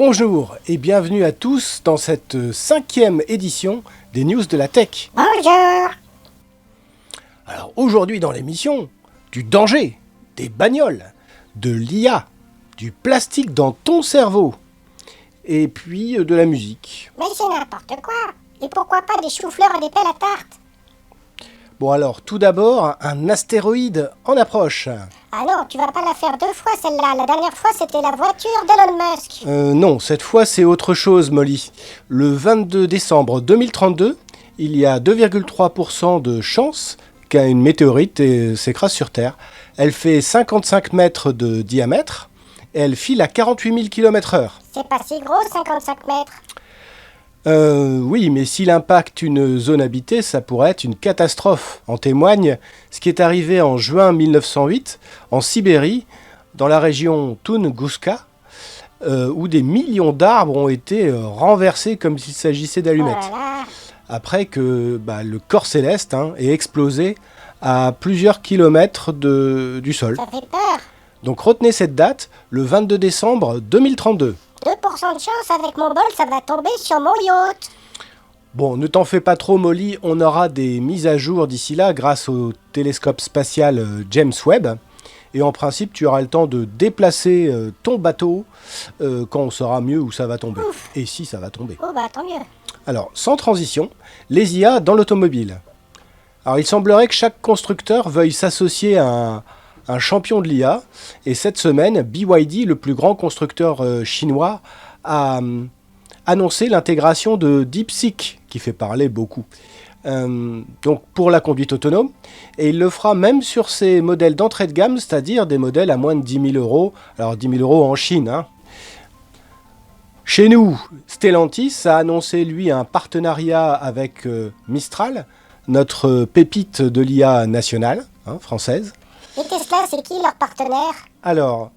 Bonjour et bienvenue à tous dans cette 5e édition des News de la Tech. Bonjour. Alors aujourd'hui dans l'émission, du danger, des bagnoles, de l'IA, du plastique dans ton cerveau et puis de la musique. Mais c'est n'importe quoi. Et pourquoi pas des choux-fleurs et des pelles à tarte? Bon alors, tout d'abord, un astéroïde en approche. Ah non, tu vas pas la faire deux fois celle-là. La dernière fois, c'était la voiture d'Elon Musk. Non, cette fois c'est autre chose, Molly. Le 22 décembre 2032, il y a 2,3% de chance qu'une météorite s'écrase sur Terre. Elle fait 55 mètres de diamètre et elle file à 48 000 km/h. C'est pas si gros, 55 mètres. Oui, mais s'il impacte une zone habitée, ça pourrait être une catastrophe. En témoigne ce qui est arrivé en juin 1908 en Sibérie, dans la région Tunguska, où des millions d'arbres ont été renversés comme s'il s'agissait d'allumettes. Oh là là. Après que le corps céleste ait explosé à plusieurs kilomètres du sol. Ça fait peur. Donc retenez cette date, le 22 décembre 2032. 2% de chance avec mon bol, ça va tomber sur mon yacht. Bon, ne t'en fais pas trop, Molly, on aura des mises à jour d'ici là grâce au télescope spatial James Webb. Et en principe, tu auras le temps de déplacer ton bateau quand on saura mieux où ça va tomber. Ouf. Et si ça va tomber. Oh bah tant mieux. Alors, sans transition, les IA dans l'automobile. Alors, il semblerait que chaque constructeur veuille s'associer à un champion de l'IA. Et cette semaine, BYD, le plus grand constructeur chinois, a annoncé l'intégration de DeepSeek, qui fait parler beaucoup. Donc pour la conduite autonome. Et il le fera même sur ses modèles d'entrée de gamme, c'est-à-dire des modèles à moins de 10 000 euros. Alors 10 000 euros en Chine, hein. Chez nous, Stellantis a annoncé, lui, un partenariat avec Mistral, notre pépite de l'IA nationale, française. Et Tesla, c'est qui leur partenaire? Alors,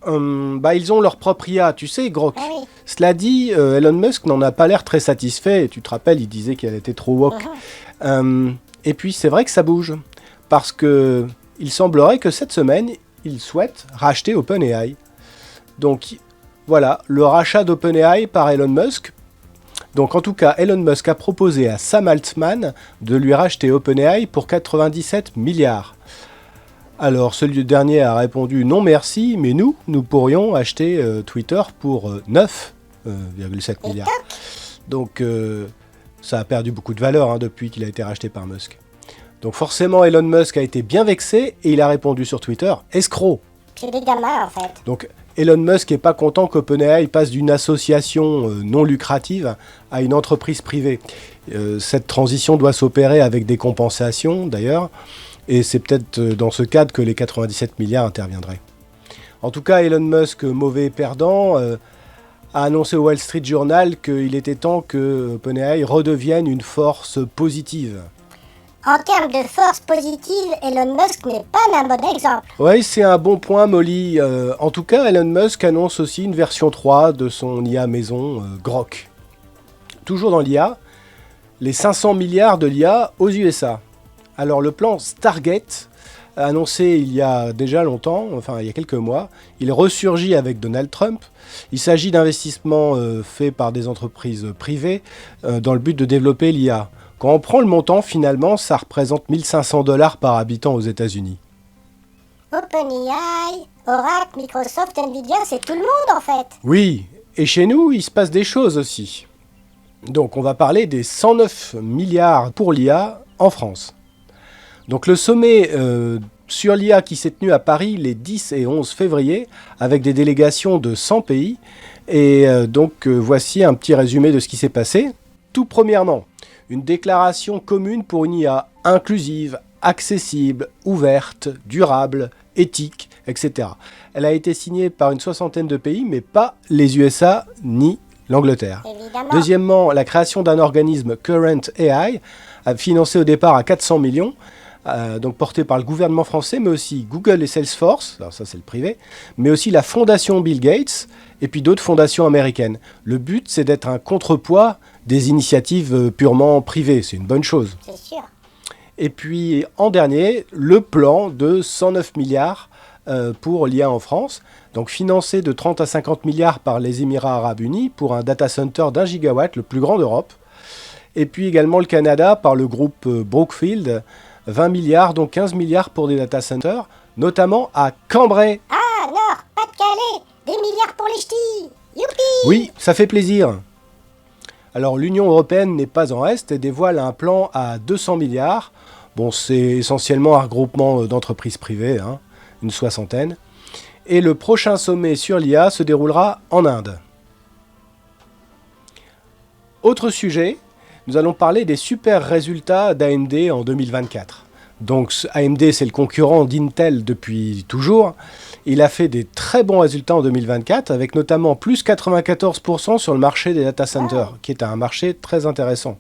ils ont leur propre IA, tu sais, Grok. Ah oui. Cela dit, Elon Musk n'en a pas l'air très satisfait. Et tu te rappelles, il disait qu'elle était trop woke. Et puis, c'est vrai que ça bouge. Parce que il semblerait que cette semaine, il souhaite racheter OpenAI. Donc, voilà, le rachat d'OpenAI par Elon Musk. Donc, en tout cas, Elon Musk a proposé à Sam Altman de lui racheter OpenAI pour 97 milliards. Alors, celui dernier a répondu non merci, mais nous pourrions acheter Twitter pour 9,7 milliards. Donc, ça a perdu beaucoup de valeur depuis qu'il a été racheté par Musk. Donc, forcément, Elon Musk a été bien vexé et il a répondu sur Twitter « escroc ». C'est des gamins en fait. Donc, Elon Musk n'est pas content qu'OpenAI passe d'une association non lucrative à une entreprise privée. Cette transition doit s'opérer avec des compensations, d'ailleurs. Et c'est peut-être dans ce cadre que les 97 milliards interviendraient. En tout cas, Elon Musk, mauvais perdant, a annoncé au Wall Street Journal qu'il était temps que OpenAI redevienne une force positive. En termes de force positive, Elon Musk n'est pas un bon exemple. Oui, c'est un bon point, Molly. En tout cas, Elon Musk annonce aussi une version 3 de son IA maison, Grok. Toujours dans l'IA, les 500 milliards de l'IA aux USA. Alors le plan Stargate, annoncé il y a déjà longtemps, enfin il y a quelques mois, il ressurgit avec Donald Trump. Il s'agit d'investissements faits par des entreprises privées dans le but de développer l'IA. Quand on prend le montant, finalement, ça représente $1 500 par habitant aux États-Unis. OpenAI, Oracle, Microsoft, Nvidia, c'est tout le monde en fait. Oui, et chez nous, il se passe des choses aussi. Donc on va parler des 109 milliards pour l'IA en France. Donc le sommet sur l'IA qui s'est tenu à Paris les 10 et 11 février avec des délégations de 100 pays. Et voici un petit résumé de ce qui s'est passé. Tout premièrement, une déclaration commune pour une IA inclusive, accessible, ouverte, durable, éthique, etc. Elle a été signée par une soixantaine de pays, mais pas les USA ni l'Angleterre. Évidemment. Deuxièmement, la création d'un organisme Current AI, financé au départ à 400 millions, donc porté par le gouvernement français, mais aussi Google et Salesforce, alors ça c'est le privé, mais aussi la fondation Bill Gates, et puis d'autres fondations américaines. Le but, c'est d'être un contrepoids des initiatives purement privées, c'est une bonne chose. C'est sûr. Et puis, en dernier, le plan de 109 milliards pour l'IA en France, donc financé de 30 à 50 milliards par les Émirats Arabes Unis pour un data center d'1 gigawatt, le plus grand d'Europe. Et puis également le Canada par le groupe Brookfield, 20 milliards, dont 15 milliards pour des data centers, notamment à Cambrai. Ah, Nord, Pas-de-Calais, des milliards pour les ch'tis. Youpi! Oui, ça fait plaisir. Alors l'Union européenne n'est pas en reste et dévoile un plan à 200 milliards. Bon, c'est essentiellement un regroupement d'entreprises privées, hein, une soixantaine. Et le prochain sommet sur l'IA se déroulera en Inde. Autre sujet, nous allons parler des super résultats d'AMD en 2024. Donc AMD, c'est le concurrent d'Intel depuis toujours. Il a fait des très bons résultats en 2024, avec notamment plus 94% sur le marché des data centers, qui est un marché très intéressant.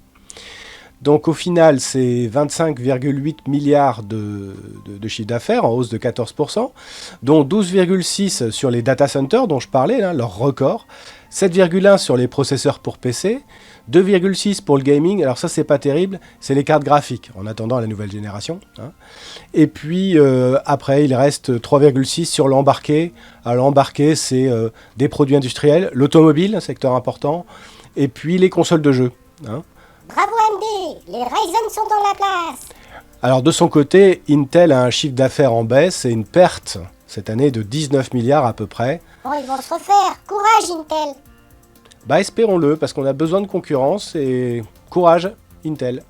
Donc au final, c'est 25,8 milliards de chiffre d'affaires, en hausse de 14%, dont 12,6 sur les data centers dont je parlais, là, leur record, 7,1 sur les processeurs pour PC, 2,6 pour le gaming, alors ça c'est pas terrible, c'est les cartes graphiques, en attendant la nouvelle génération. Hein. Et puis après, il reste 3,6 sur l'embarqué. Alors l'embarqué, c'est des produits industriels, l'automobile, un secteur important, et puis les consoles de jeux. Hein. Bravo AMD, les Ryzen sont dans la place. Alors de son côté, Intel a un chiffre d'affaires en baisse et une perte cette année de 19 milliards à peu près. Bon, ils vont se refaire. Courage Intel. Bah espérons-le, parce qu'on a besoin de concurrence et courage Intel.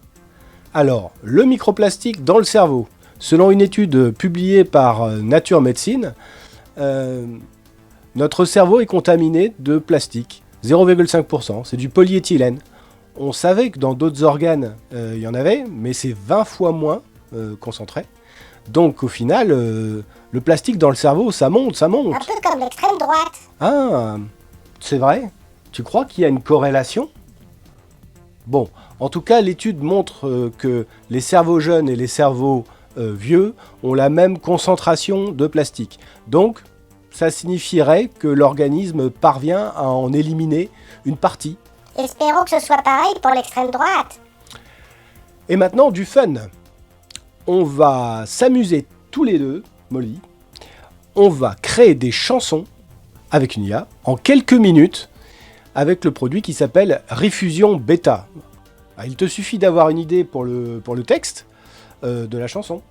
Alors, le microplastique dans le cerveau. Selon une étude publiée par Nature Medicine, notre cerveau est contaminé de plastique, 0,5%, c'est du polyéthylène. On savait que dans d'autres organes, il y en avait, mais c'est 20 fois moins concentré. Donc au final, le plastique dans le cerveau, ça monte. Un peu comme l'extrême droite. Ah, c'est vrai? Tu crois qu'il y a une corrélation? Bon, en tout cas, l'étude montre que les cerveaux jeunes et les cerveaux vieux ont la même concentration de plastique. Donc, ça signifierait que l'organisme parvient à en éliminer une partie. Espérons que ce soit pareil pour l'extrême droite. Et maintenant, du fun. On va s'amuser tous les deux, Molly. On va créer des chansons avec une IA en quelques minutes avec le produit qui s'appelle Rifusion Beta. Il te suffit d'avoir une idée pour le texte de la chanson.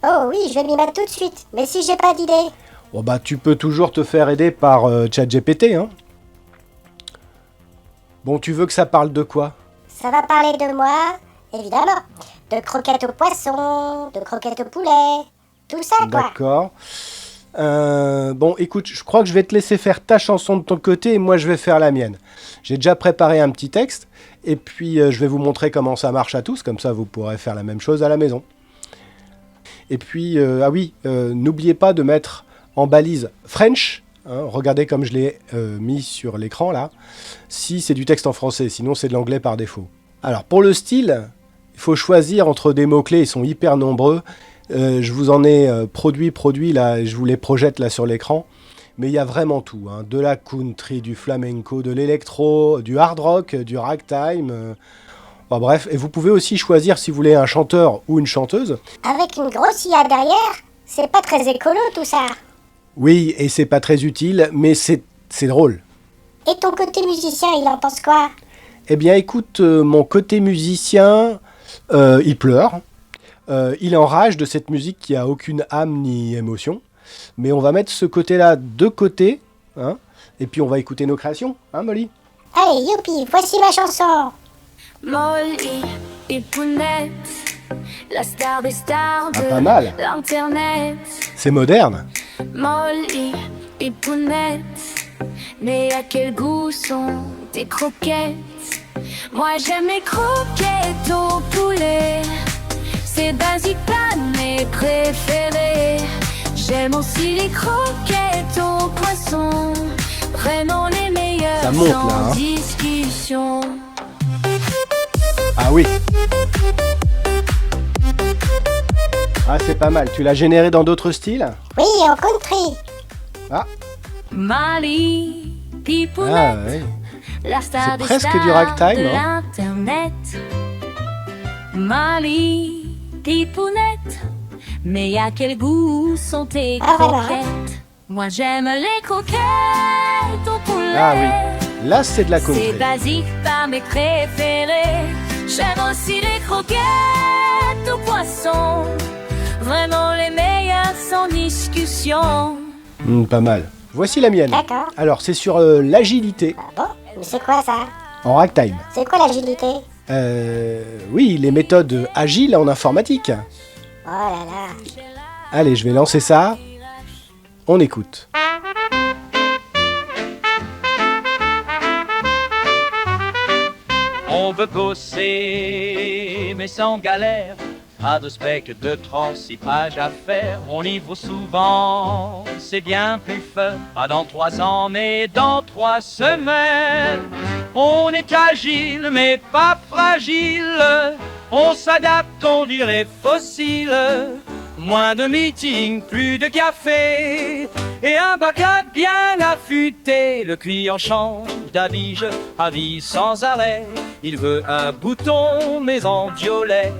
Oh oui, je vais m'y mettre tout de suite. Mais si j'ai pas d'idée? Bon bah tu peux toujours te faire aider par ChatGPT. Hein. Bon, tu veux que ça parle de quoi? Ça va parler de moi, évidemment. De croquettes au poisson, de croquettes au poulet, tout ça quoi. D'accord. Bon, écoute, je crois que je vais te laisser faire ta chanson de ton côté et moi je vais faire la mienne. J'ai déjà préparé un petit texte et puis je vais vous montrer comment ça marche à tous, comme ça vous pourrez faire la même chose à la maison. Et puis, n'oubliez pas de mettre en balise French, hein, regardez comme je l'ai mis sur l'écran là, si c'est du texte en français, sinon c'est de l'anglais par défaut. Alors pour le style, il faut choisir entre des mots-clés, ils sont hyper nombreux. Je vous en ai produit là, je vous les projette là sur l'écran. Mais il y a vraiment tout, hein, de la country, du flamenco, de l'électro, du hard rock, du ragtime. Enfin, bref, et vous pouvez aussi choisir si vous voulez un chanteur ou une chanteuse. Avec une grosse IA derrière, c'est pas très écolo tout ça. Oui, et c'est pas très utile, mais c'est drôle. Et ton côté musicien, il en pense quoi? Eh bien écoute, mon côté musicien, il pleure. Il enrage de cette musique qui a aucune âme ni émotion. Mais on va mettre ce côté-là de côté, hein, et puis on va écouter nos créations, hein Molly? Allez, youpi, voici ma chanson. Molly, Pipounette, la star des stars de pas mal. l'internet. C'est moderne. Molly, Pipounette, mais à quel goût sont tes croquettes? Moi j'aime les croquettes au poulet, c'est basique pas mes préférés. J'aime aussi les croquettes au poisson, vraiment les meilleures. Ça monte, sans là, hein. discussion. Ah oui. Ah c'est pas mal. Tu l'as généré dans d'autres styles? Oui, en country. Ah. Molly, Pipounette, Ah oui. la star C'est des presque stars du ragtime, de hein. l'internet. Molly, Pipounette, Mais à quel goût sont tes Ah, voilà. croquettes? Moi j'aime les croquettes au poulet. Ah oui, là c'est de la C'est country. basique, pas mes préférés. J'aime aussi les croquettes au poisson. Vraiment les meilleures sans discussion. Pas mal. Voici la mienne. D'accord. Alors c'est sur l'agilité Ah bon? Mais c'est quoi ça? en ragtime. C'est quoi l'agilité? Oui, les méthodes agiles en informatique. Oh là là. Allez, je vais lancer ça. On écoute. On veut bosser, mais sans galère. Pas de spec de 36 pages à faire. On y vaut souvent, c'est bien plus fun. Pas dans 3 ans, mais dans 3 semaines. On est agile, mais pas fragile. On s'adapte, on dirait fossile. Moins de meetings, plus de café. Et un backup bien affûté. Le client change d'avis, je avis sans arrêt. Il veut un bouton, mais en violet.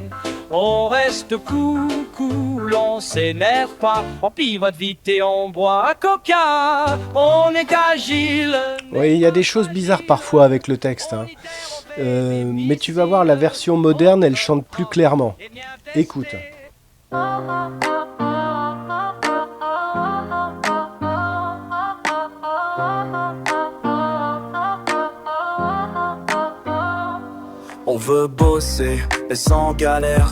On reste cool, on s'énerve pas. On pivote vite et on boit un coca. On est agile. Oui, il y a des choses bizarres parfois avec le texte. Hein. Mais tu vas voir, la version moderne, elle chante plus clairement. Écoute. On veut bosser, mais sans galère.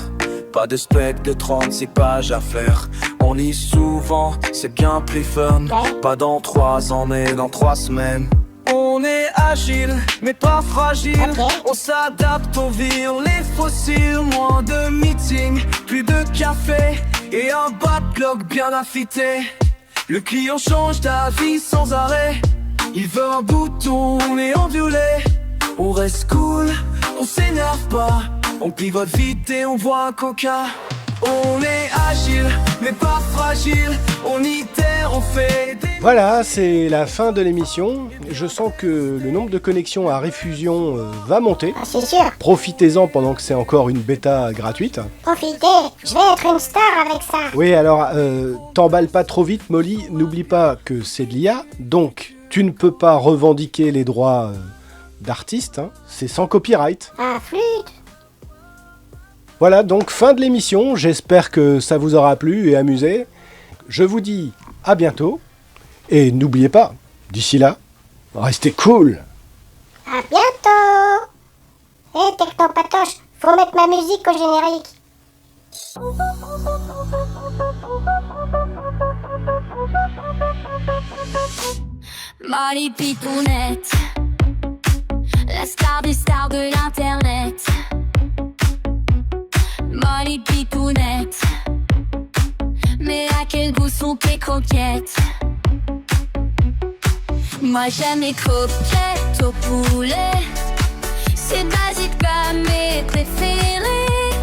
Pas de spec de 36 pages à faire. On lit souvent, c'est bien plus fun. Pas dans 3 ans, mais dans 3 semaines. On est agile, mais pas fragile. Ok. On s'adapte, on vire les fossiles. Moins de meetings, plus de café. Et un backlog bien affûté. Le client change d'avis sans arrêt. Il veut un bouton et en violet. On reste cool, on s'énerve pas. On pivote vite et on voit un coca. On est agile, mais pas fragile. On itère, on fait des... Voilà, c'est la fin de l'émission. Je sens que le nombre de connexions à Réfusion va monter. Ah, c'est sûr. Profitez-en pendant que c'est encore une bêta gratuite. Profitez. Je vais être une star avec ça. Oui, alors, t'emballes pas trop vite, Molly. N'oublie pas que c'est de l'IA, donc tu ne peux pas revendiquer les droits d'artiste. Hein. C'est sans copyright. Ah, flûte. Voilà, donc fin de l'émission. J'espère que ça vous aura plu et amusé. Je vous dis à bientôt. Et n'oubliez pas, d'ici là, restez cool. À bientôt. Hé, Technopatoche, faut mettre ma musique au générique. Molly Pitounette, la star des stars de l'internet. Molly Pitounette, mais à quel goût sont tes croquettes? Moi j'aime les croquettes au poulet. C'est basique, pas mes préférés.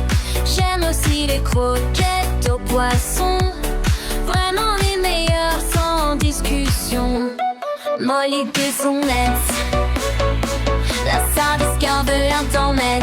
J'aime aussi les croquettes au poisson. Vraiment les meilleures sans discussion. Molly Pitounette, la star des stars de l'internet.